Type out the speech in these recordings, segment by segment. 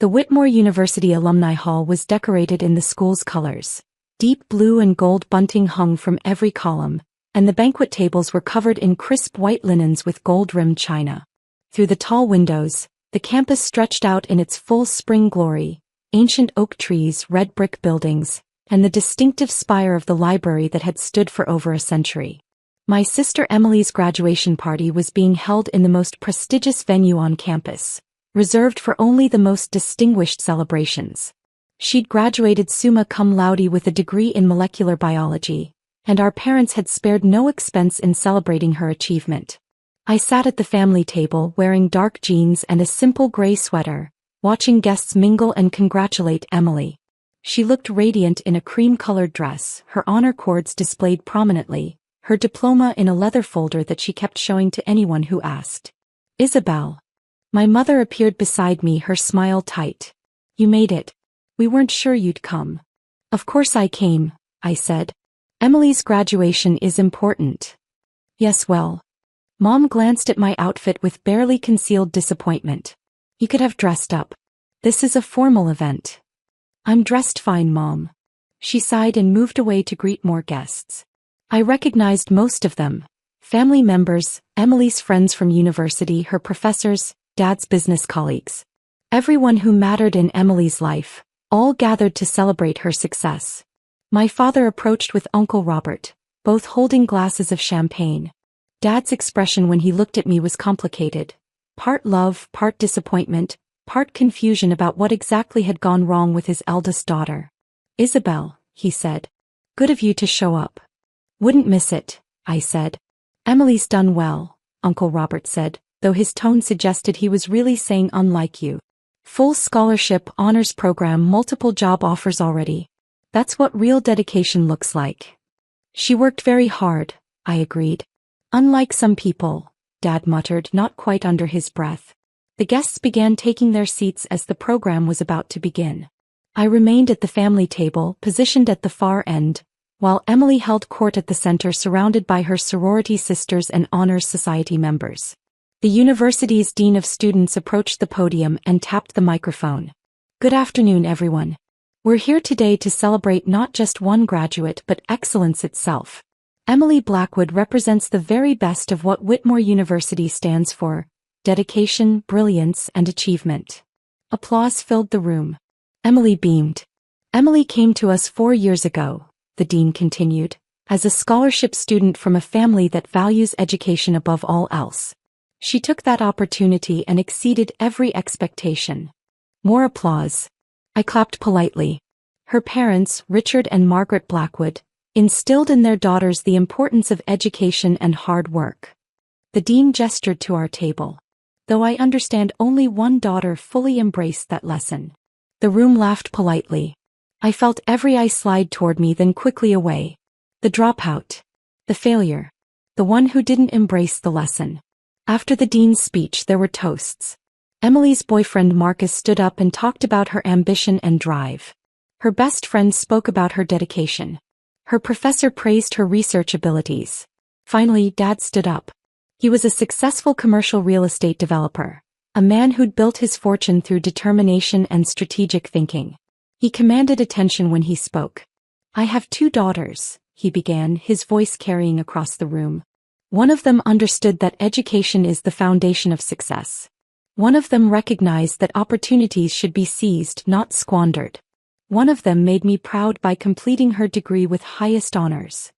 The Whitmore University Alumni Hall was decorated in the school's colors. Deep blue and gold bunting hung from every column, and the banquet tables were covered in crisp white linens with gold-rimmed china. Through the tall windows, the campus stretched out in its full spring glory, ancient oak trees, red brick buildings, and the distinctive spire of the library that had stood for over a century. My sister Emily's graduation party was being held in the most prestigious venue on campus, reserved for only the most distinguished celebrations. She'd graduated summa cum laude with a degree in molecular biology, and our parents had spared no expense in celebrating her achievement. I sat at the family table wearing dark jeans and a simple gray sweater, watching guests mingle and congratulate Emily. She looked radiant in a cream-colored dress, her honor cords displayed prominently, her diploma in a leather folder that she kept showing to anyone who asked. "Isabel." My mother appeared beside me, her smile tight. "You made it. We weren't sure you'd come." "Of course I came," I said. "Emily's graduation is important." "Yes, well." Mom glanced at my outfit with barely concealed disappointment. "You could have dressed up. This is a formal event." "I'm dressed fine, Mom." She sighed and moved away to greet more guests. I recognized most of them. Family members, Emily's friends from university, her professors, Dad's business colleagues. Everyone who mattered in Emily's life, all gathered to celebrate her success. My father approached with Uncle Robert, both holding glasses of champagne. Dad's expression when he looked at me was complicated. Part love, part disappointment, part confusion about what exactly had gone wrong with his eldest daughter. "Isabel," he said. "Good of you to show up." "Wouldn't miss it," I said. "Emily's done well," Uncle Robert said, though his tone suggested he was really saying unlike you. "Full scholarship, honors program, multiple job offers already. That's what real dedication looks like." "She worked very hard," I agreed. "Unlike some people," Dad muttered, not quite under his breath. The guests began taking their seats as the program was about to begin. I remained at the family table, positioned at the far end, while Emily held court at the center surrounded by her sorority sisters and honors society members. The university's dean of students approached the podium and tapped the microphone. "Good afternoon, everyone. We're here today to celebrate not just one graduate but excellence itself. Emily Blackwood represents the very best of what Whitmore University stands for: dedication, brilliance, and achievement." Applause filled the room. Emily beamed. "Emily came to us 4 years ago," the dean continued, "as a scholarship student from a family that values education above all else. She took that opportunity and exceeded every expectation." More applause. I clapped politely. Her parents, Richard and Margaret Blackwood, instilled in their daughters the importance of education and hard work. The dean gestured to our table. "Though I understand only one daughter fully embraced that lesson." The room laughed politely. I felt every eye slide toward me, then quickly away. The dropout. The failure. The one who didn't embrace the lesson. After the dean's speech there were toasts. Emily's boyfriend Marcus stood up and talked about her ambition and drive. Her best friend spoke about her dedication. Her professor praised her research abilities. Finally, Dad stood up. He was a successful commercial real estate developer, a man who'd built his fortune through determination and strategic thinking. He commanded attention when he spoke. "I have 2 daughters," he began, his voice carrying across the room. "One of them understood that education is the foundation of success. One of them recognized that opportunities should be seized, not squandered. One of them made me proud by completing her degree with highest honors."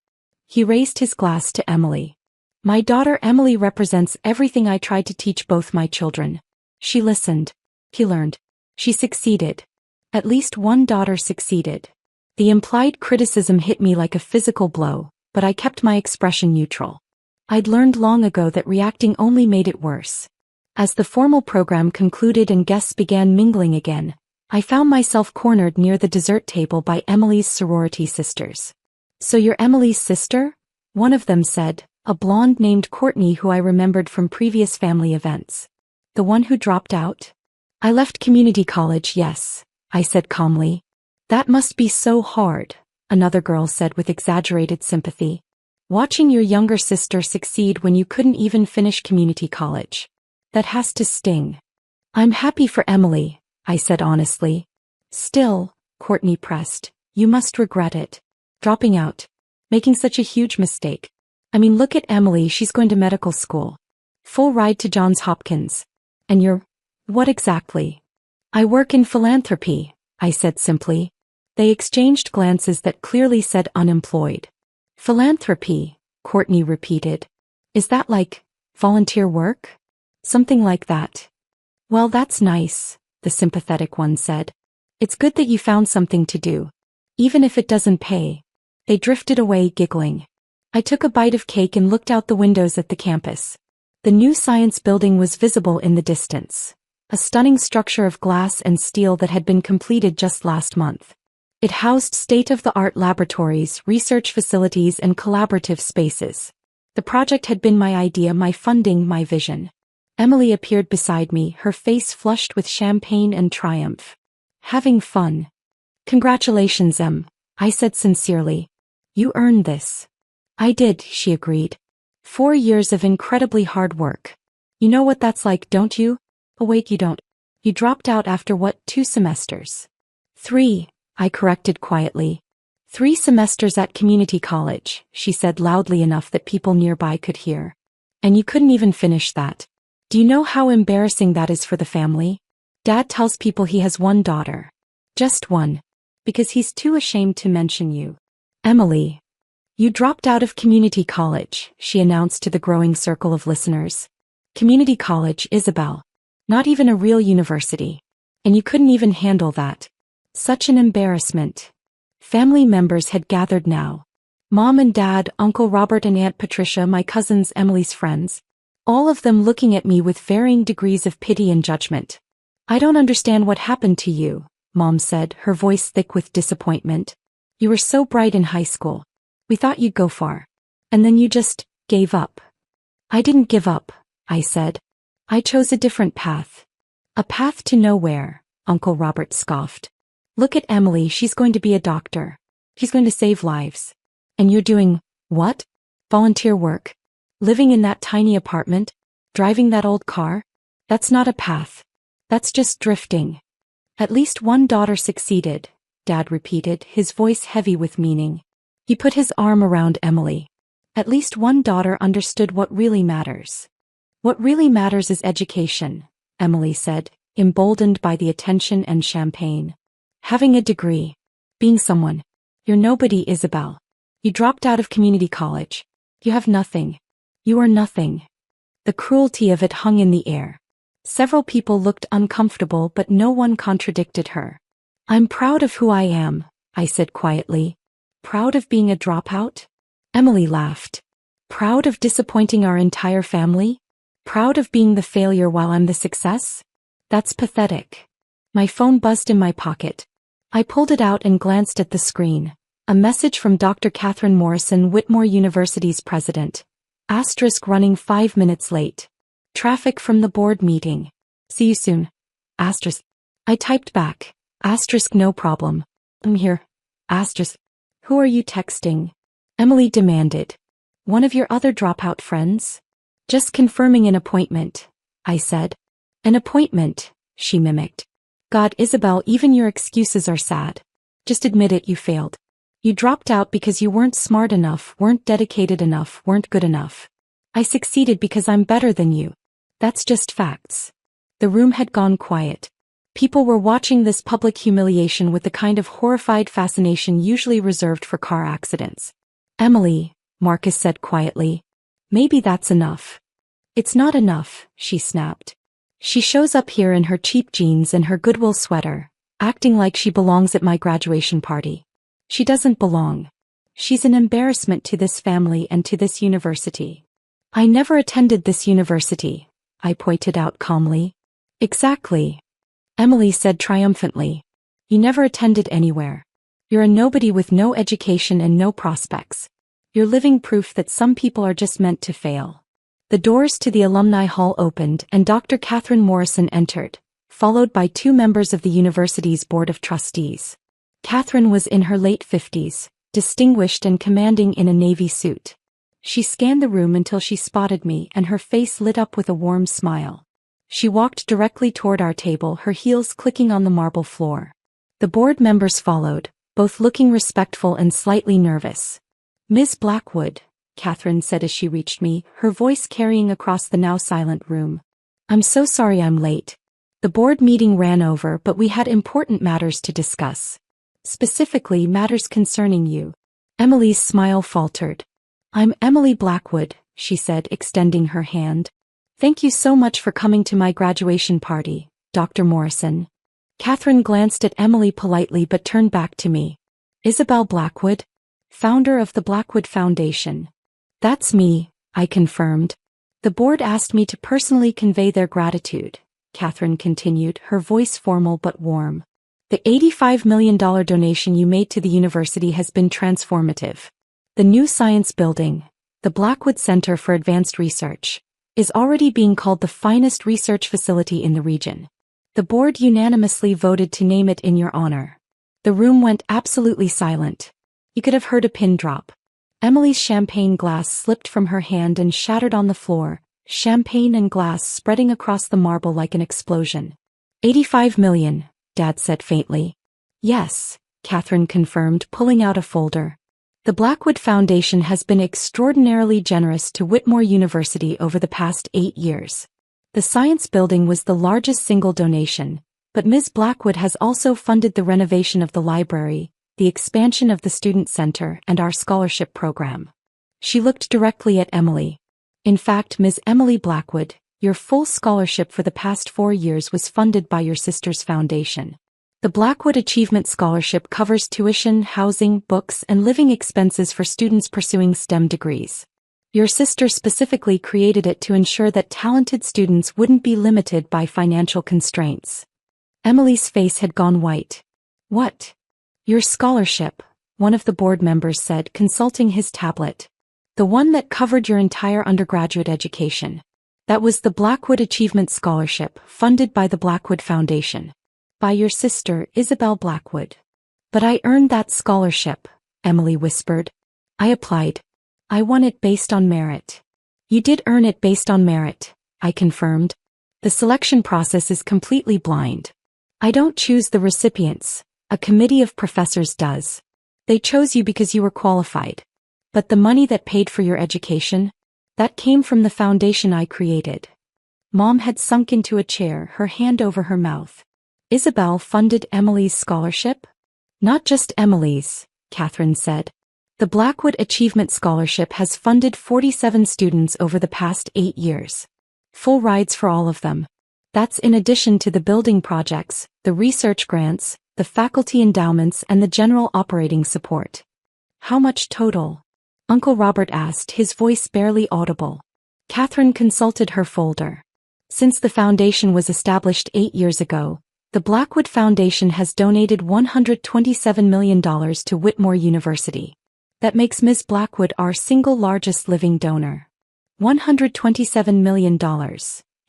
He raised his glass to Emily. "My daughter Emily represents everything I tried to teach both my children. She listened. She learned. She succeeded. At least one daughter succeeded." The implied criticism hit me like a physical blow, but I kept my expression neutral. I'd learned long ago that reacting only made it worse. As the formal program concluded and guests began mingling again, I found myself cornered near the dessert table by Emily's sorority sisters. "So you're Emily's sister?" one of them said, a blonde named Courtney who I remembered from previous family events. "The one who dropped out?" "I left community college, yes," I said calmly. "That must be so hard," another girl said with exaggerated sympathy. "Watching your younger sister succeed when you couldn't even finish community college. That has to sting." "I'm happy for Emily," I said honestly. Still, Courtney pressed, you must regret it. Dropping out. Making such a huge mistake. I mean, look at Emily, she's going to medical school. Full ride to Johns Hopkins. And you're, what exactly? I work in philanthropy, I said simply. They exchanged glances that clearly said unemployed. Philanthropy, Courtney repeated. Is that like volunteer work? Something like that. Well, that's nice, the sympathetic one said. It's good that you found something to do. Even if it doesn't pay. They drifted away giggling. I took a bite of cake and looked out the windows at the campus. The new science building was visible in the distance. A stunning structure of glass and steel that had been completed just last month. It housed state-of-the-art laboratories, research facilities, and collaborative spaces. The project had been my idea, my funding, my vision. Emily appeared beside me, her face flushed with champagne and triumph. Having fun. Congratulations, Em, I said sincerely. You earned this. I did, she agreed. 4 years of incredibly hard work. You know what that's like, don't you? Oh wait, you don't. You dropped out after what, 2 semesters? 3, I corrected quietly. 3 semesters at community college, she said loudly enough that people nearby could hear. And you couldn't even finish that. Do you know how embarrassing that is for the family? Dad tells people he has 1 daughter. Just 1. Because he's too ashamed to mention you. Emily. You dropped out of community college, she announced to the growing circle of listeners. Community college, Isabel. Not even a real university. And you couldn't even handle that. Such an embarrassment. Family members had gathered now. Mom and Dad, Uncle Robert and Aunt Patricia, my cousins, Emily's friends. All of them looking at me with varying degrees of pity and judgment. I don't understand what happened to you, Mom said, her voice thick with disappointment. You were so bright in high school. We thought you'd go far. And then you just gave up. I didn't give up, I said. I chose a different path. A path to nowhere, Uncle Robert scoffed. Look at Emily, she's going to be a doctor. She's going to save lives. And you're doing, what? Volunteer work? Living in that tiny apartment? Driving that old car? That's not a path. That's just drifting. At least 1 daughter succeeded, Dad repeated, his voice heavy with meaning. He put his arm around Emily. At least 1 daughter understood what really matters. What really matters is education, Emily said, emboldened by the attention and champagne. Having a degree. Being someone. You're nobody, Isabel. You dropped out of community college. You have nothing. You are nothing. The cruelty of it hung in the air. Several people looked uncomfortable, but no one contradicted her. I'm proud of who I am, I said quietly. Proud of being a dropout? Emily laughed. Proud of disappointing our entire family? Proud of being the failure while I'm the success? That's pathetic. My phone buzzed in my pocket. I pulled it out and glanced at the screen. A message from Dr. Catherine Morrison, Whitmore University's president. Asterisk running 5 minutes late. Traffic from the board meeting. See you soon. Asterisk. I typed back. Asterisk no problem. I'm here. Asterisk. Who are you texting? Emily demanded. One of your other dropout friends? Just confirming an appointment, I said. An appointment, she mimicked. God, Isabel, even your excuses are sad. Just admit it, you failed. You dropped out because you weren't smart enough, weren't dedicated enough, weren't good enough. I succeeded because I'm better than you. That's just facts. The room had gone quiet. People were watching this public humiliation with the kind of horrified fascination usually reserved for car accidents. Emily, Marcus said quietly. Maybe that's enough. It's not enough, she snapped. She shows up here in her cheap jeans and her Goodwill sweater, acting like she belongs at my graduation party. She doesn't belong. She's an embarrassment to this family and to this university. I never attended this university, I pointed out calmly. Exactly. Emily said triumphantly. You never attended anywhere. You're a nobody with no education and no prospects. You're living proof that some people are just meant to fail. The doors to the Alumni Hall opened and Dr. Catherine Morrison entered, followed by 2 members of the university's Board of Trustees. Catherine was in her late 50s, distinguished and commanding in a navy suit. She scanned the room until she spotted me and her face lit up with a warm smile. She walked directly toward our table, her heels clicking on the marble floor. The board members followed, both looking respectful and slightly nervous. "Ms. Blackwood," Catherine said as she reached me, her voice carrying across the now silent room. "I'm so sorry I'm late. The board meeting ran over, but we had important matters to discuss. Specifically, matters concerning you." Emily's smile faltered. "I'm Emily Blackwood," she said, extending her hand. "Thank you so much for coming to my graduation party, Dr. Morrison." Catherine glanced at Emily politely but turned back to me. "Isabel Blackwood? Founder of the Blackwood Foundation." "That's me," I confirmed. "The board asked me to personally convey their gratitude," Catherine continued, her voice formal but warm. "The $85 million donation you made to the university has been transformative. The new science building, the Blackwood Center for Advanced Research, is already being called the finest research facility in the region. The board unanimously voted to name it in your honor." The room went absolutely silent. You could have heard a pin drop. Emily's champagne glass slipped from her hand and shattered on the floor, champagne and glass spreading across the marble like an explosion. $85 million, Dad said faintly. "Yes," Catherine confirmed, pulling out a folder. "The Blackwood Foundation has been extraordinarily generous to Whitmore University over the past 8 years. The science building was the largest single donation, but Ms. Blackwood has also funded the renovation of the library, the expansion of the student center, and our scholarship program." She looked directly at Emily. "In fact, Ms. Emily Blackwood, your full scholarship for the past 4 years was funded by your sister's foundation. The Blackwood Achievement Scholarship covers tuition, housing, books, and living expenses for students pursuing STEM degrees. Your sister specifically created it to ensure that talented students wouldn't be limited by financial constraints." Emily's face had gone white. "What?" "Your scholarship," one of the board members said, consulting his tablet. "The one that covered your entire undergraduate education. That was the Blackwood Achievement Scholarship, funded by the Blackwood Foundation. By your sister, Isabel Blackwood." "But I earned that scholarship," Emily whispered. "I applied. I won it based on merit." "You did earn it based on merit," I confirmed. "The selection process is completely blind. I don't choose the recipients, a committee of professors does. They chose you because you were qualified. But the money that paid for your education? That came from the foundation I created." Mom had sunk into a chair, her hand over her mouth. "Isabel funded Emily's scholarship?" "Not just Emily's," Catherine said. "The Blackwood Achievement Scholarship has funded 47 students over the past 8 years. Full rides for all of them. That's in addition to the building projects, the research grants, the faculty endowments, and the general operating support." "How much total?" Uncle Robert asked, his voice barely audible. Catherine consulted her folder. "Since the foundation was established 8 years ago, the Blackwood Foundation has donated $127 million to Whitmore University. That makes Ms. Blackwood our single largest living donor." $127 million,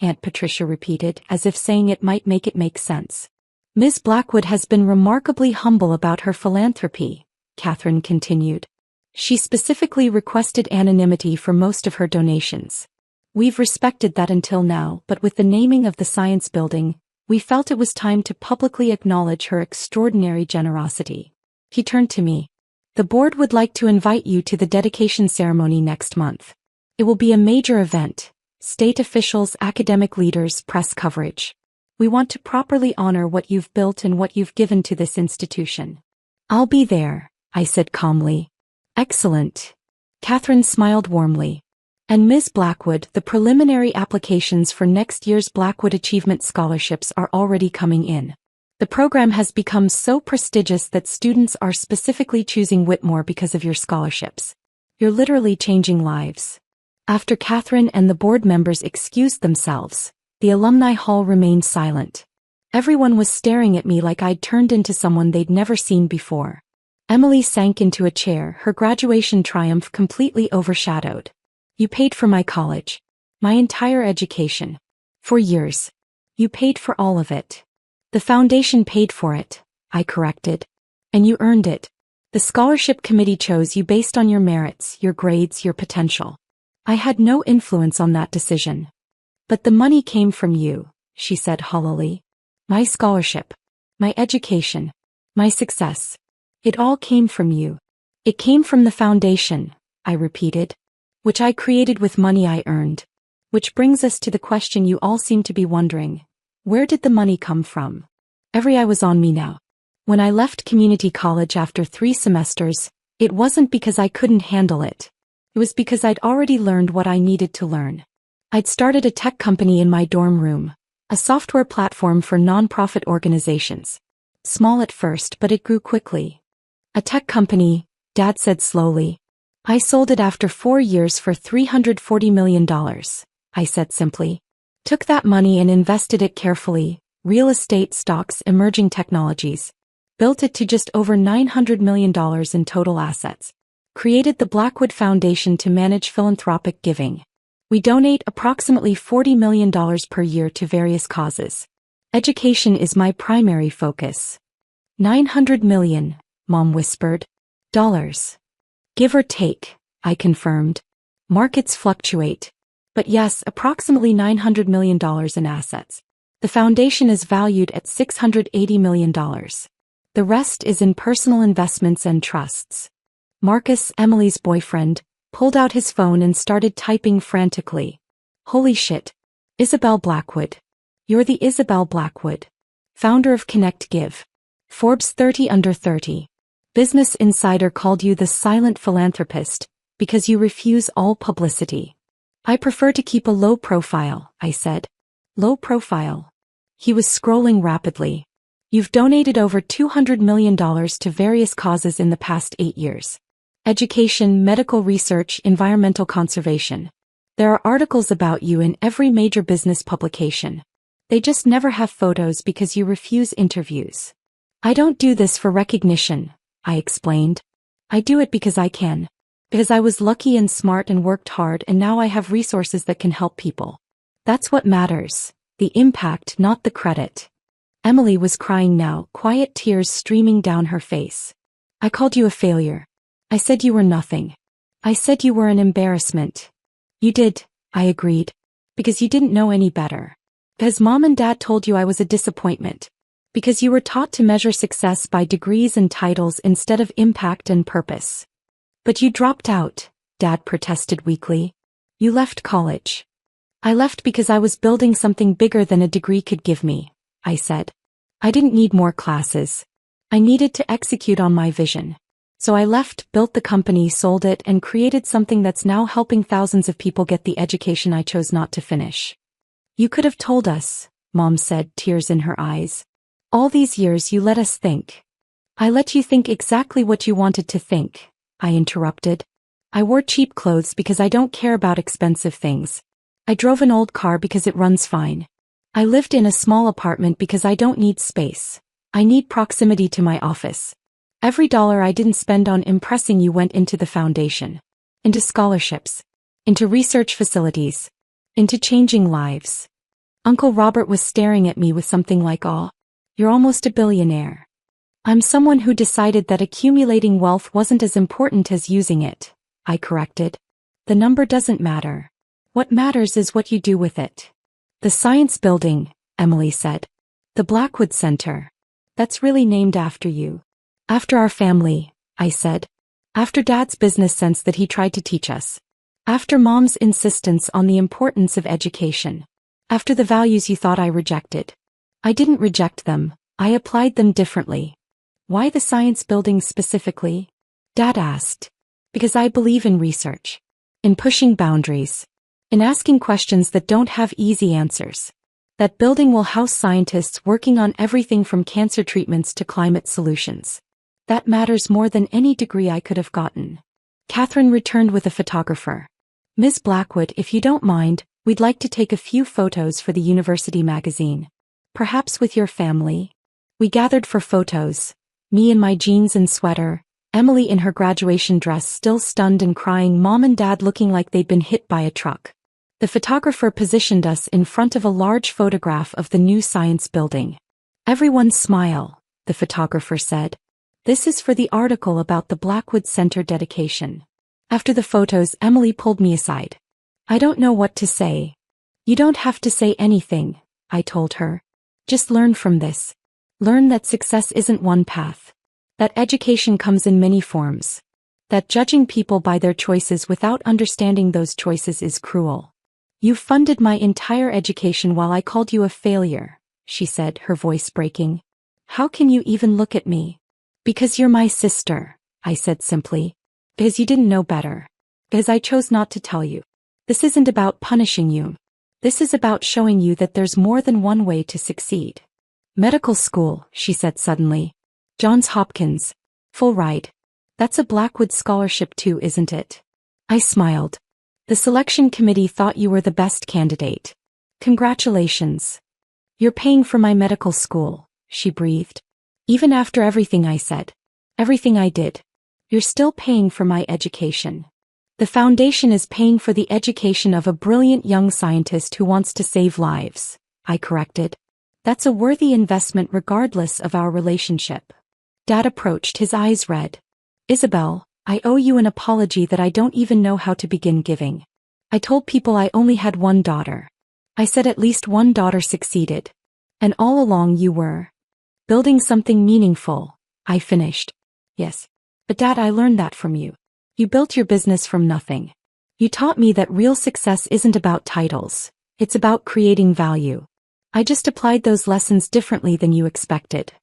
Aunt Patricia repeated, as if saying it might make sense. "Ms. Blackwood has been remarkably humble about her philanthropy," Catherine continued. "She specifically requested anonymity for most of her donations. We've respected that until now, but with the naming of the science building, we felt it was time to publicly acknowledge her extraordinary generosity." He turned to me. "The board would like to invite you to the dedication ceremony next month. It will be a major event. State officials, academic leaders, press coverage. We want to properly honor what you've built and what you've given to this institution." "I'll be there," I said calmly. "Excellent." Catherine smiled warmly. "And Ms. Blackwood, the preliminary applications for next year's Blackwood Achievement Scholarships are already coming in. The program has become so prestigious that students are specifically choosing Whitmore because of your scholarships. You're literally changing lives." After Catherine and the board members excused themselves, the alumni hall remained silent. Everyone was staring at me like I'd turned into someone they'd never seen before. Emily sank into a chair, her graduation triumph completely overshadowed. "You paid for my college. My entire education. For years. You paid for all of it." "The foundation paid for it," I corrected. "And you earned it. The scholarship committee chose you based on your merits, your grades, your potential. I had no influence on that decision." But the money came from you, she said hollowly. My scholarship. My education. My success. It all came from you. It came from the foundation, I repeated. Which I created with money I earned. Which brings us to the question you all seem to be wondering. Where did the money come from? Every eye was on me now. When I left community college after 3 semesters, it wasn't because I couldn't handle it. It was because I'd already learned what I needed to learn. I'd started a tech company in my dorm room, a software platform for nonprofit organizations. Small at first, but it grew quickly. A tech company, Dad said slowly. I sold it after 4 years for $340 million, I said simply. Took that money and invested it carefully, real estate, stocks, emerging technologies. Built it to just over $900 million in total assets. Created the Blackwood Foundation to manage philanthropic giving. We donate approximately $40 million per year to various causes. Education is my primary focus. $900 million, Mom whispered. Dollars. Give or take, I confirmed. Markets fluctuate. But yes, approximately $900 million in assets. The foundation is valued at $680 million. The rest is in personal investments and trusts. Marcus, Emily's boyfriend, pulled out his phone and started typing frantically. Holy shit. Isabel Blackwood. You're the Isabel Blackwood. Founder of Connect Give. Forbes 30 Under 30. Business Insider called you the silent philanthropist, because you refuse all publicity. I prefer to keep a low profile, I said. Low profile. He was scrolling rapidly. You've donated over $200 million to various causes in the past 8 years. Education, medical research, environmental conservation. There are articles about you in every major business publication. They just never have photos because you refuse interviews. I don't do this for recognition, I explained. I do it because I can. Because I was lucky and smart and worked hard, and now I have resources that can help people. That's what matters. The impact, not the credit. Emily was crying now, quiet tears streaming down her face. I called you a failure. I said you were nothing. I said you were an embarrassment. You did, I agreed. Because you didn't know any better. Because Mom and Dad told you I was a disappointment. Because you were taught to measure success by degrees and titles instead of impact and purpose. But you dropped out, Dad protested weakly. You left college. I left because I was building something bigger than a degree could give me, I said. I didn't need more classes. I needed to execute on my vision. So I left, built the company, sold it, and created something that's now helping thousands of people get the education I chose not to finish. You could have told us, Mom said, tears in her eyes. All these years you let us think. I let you think exactly what you wanted to think, I interrupted. I wore cheap clothes because I don't care about expensive things. I drove an old car because it runs fine. I lived in a small apartment because I don't need space. I need proximity to my office. Every dollar I didn't spend on impressing you went into the foundation. Into scholarships. Into research facilities. Into changing lives. Uncle Robert was staring at me with something like awe. You're almost a billionaire. I'm someone who decided that accumulating wealth wasn't as important as using it, I corrected. The number doesn't matter. What matters is what you do with it. The science building, Emily said. The Blackwood Center. That's really named after you. After our family, I said. After Dad's business sense that he tried to teach us. After Mom's insistence on the importance of education. After the values you thought I rejected. I didn't reject them, I applied them differently. Why the science building specifically? Dad asked. Because I believe in research. In pushing boundaries. In asking questions that don't have easy answers. That building will house scientists working on everything from cancer treatments to climate solutions. That matters more than any degree I could have gotten. Catherine returned with a photographer. Ms. Blackwood, if you don't mind, we'd like to take a few photos for the university magazine. Perhaps with your family? We gathered for photos. Me in my jeans and sweater, Emily in her graduation dress still stunned and crying, Mom and Dad looking like they'd been hit by a truck. The photographer positioned us in front of a large photograph of the new science building. Everyone smile, the photographer said. This is for the article about the Blackwood Center dedication. After the photos, Emily pulled me aside. I don't know what to say. You don't have to say anything, I told her. Just learn from this. Learn that success isn't one path. That education comes in many forms. That judging people by their choices without understanding those choices is cruel. You funded my entire education while I called you a failure, she said, her voice breaking. How can you even look at me? Because you're my sister, I said simply. Because you didn't know better. Because I chose not to tell you. This isn't about punishing you. This is about showing you that there's more than one way to succeed. Medical school, she said suddenly. Johns Hopkins. Full ride. That's a Blackwood scholarship too, isn't it? I smiled. The selection committee thought you were the best candidate. Congratulations. You're paying for my medical school, she breathed. Even after everything I said. Everything I did. You're still paying for my education. The foundation is paying for the education of a brilliant young scientist who wants to save lives, I corrected. That's a worthy investment regardless of our relationship. Dad approached, his eyes red. Isabel, I owe you an apology that I don't even know how to begin giving. I told people I only had one daughter. I said at least one daughter succeeded. And all along you were building something meaningful, I finished. Yes. But Dad, I learned that from you. You built your business from nothing. You taught me that real success isn't about titles. It's about creating value. I just applied those lessons differently than you expected.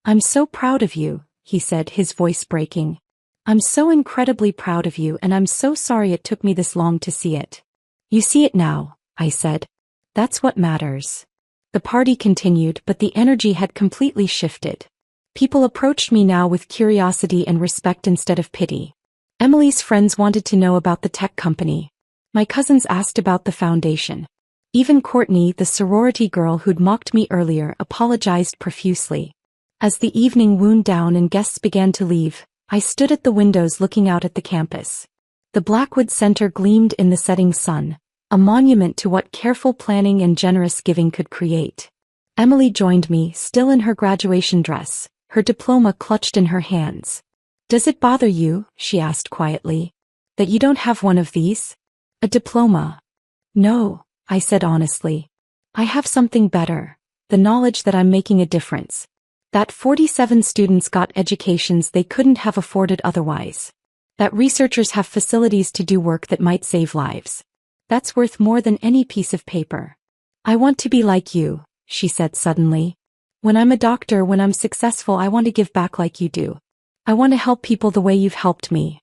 I'm so proud of you, he said, his voice breaking. I'm so incredibly proud of you, and I'm so sorry it took me this long to see it. You see it now, I said. That's what matters. The party continued, but the energy had completely shifted. People approached me now with curiosity and respect instead of pity. Emily's friends wanted to know about the tech company. My cousins asked about the foundation. Even Courtney, the sorority girl who'd mocked me earlier, apologized profusely. As the evening wound down and guests began to leave, I stood at the windows looking out at the campus. The Blackwood Center gleamed in the setting sun, a monument to what careful planning and generous giving could create. Emily joined me, still in her graduation dress, her diploma clutched in her hands. Does it bother you, she asked quietly, that you don't have one of these? A diploma? No, I said honestly. I have something better, the knowledge that I'm making a difference. That 47 students got educations they couldn't have afforded otherwise. That researchers have facilities to do work that might save lives. That's worth more than any piece of paper. I want to be like you, she said suddenly. When I'm a doctor, when I'm successful, I want to give back like you do. I want to help people the way you've helped me.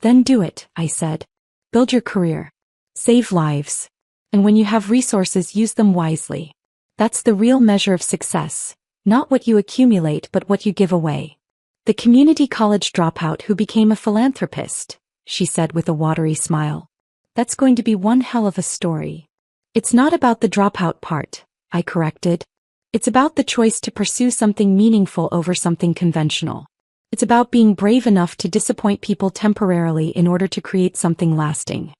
Then do it, I said. Build your career. Save lives. And when you have resources, use them wisely. That's the real measure of success. Not what you accumulate, but what you give away. The community college dropout who became a philanthropist, she said with a watery smile. That's going to be one hell of a story. It's not about the dropout part, I corrected. It's about the choice to pursue something meaningful over something conventional. It's about being brave enough to disappoint people temporarily in order to create something lasting.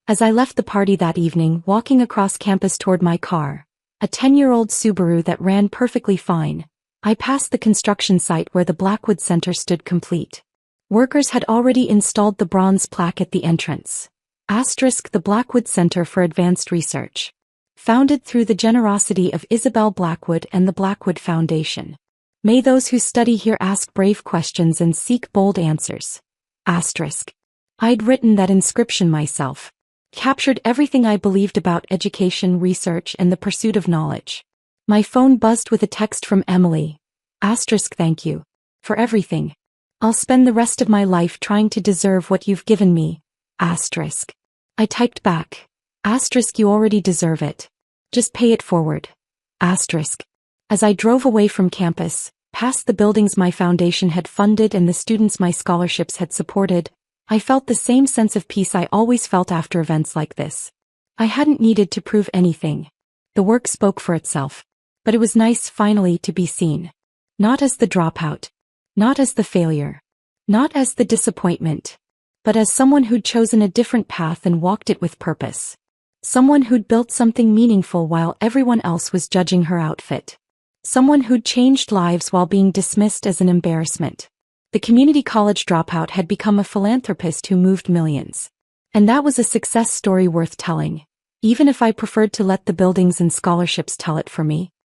As I left the party that evening, walking across campus toward my car, a 10-year-old Subaru that ran perfectly fine, I passed the construction site where the Blackwood Center stood complete. Workers had already installed the bronze plaque at the entrance. Asterisk the Blackwood Center for Advanced Research. Founded through the generosity of Isabel Blackwood and the Blackwood Foundation. May those who study here ask brave questions and seek bold answers. Asterisk. I'd written that inscription myself. Captured everything I believed about education, research, and the pursuit of knowledge. My phone buzzed with a text from Emily. Asterisk thank you. For everything. I'll spend the rest of my life trying to deserve what you've given me. Asterisk. I typed back. Asterisk you already deserve it. Just pay it forward. Asterisk. As I drove away from campus, past the buildings my foundation had funded and the students my scholarships had supported, I felt the same sense of peace I always felt after events like this. I hadn't needed to prove anything. The work spoke for itself. But it was nice finally to be seen. Not as the dropout. Not as the failure. Not as the disappointment. But as someone who'd chosen a different path and walked it with purpose. Someone who'd built something meaningful while everyone else was judging her outfit. Someone who'd changed lives while being dismissed as an embarrassment. The community college dropout had become a philanthropist who moved millions. And that was a success story worth telling. even if I preferred to let the buildings and scholarships tell it for me.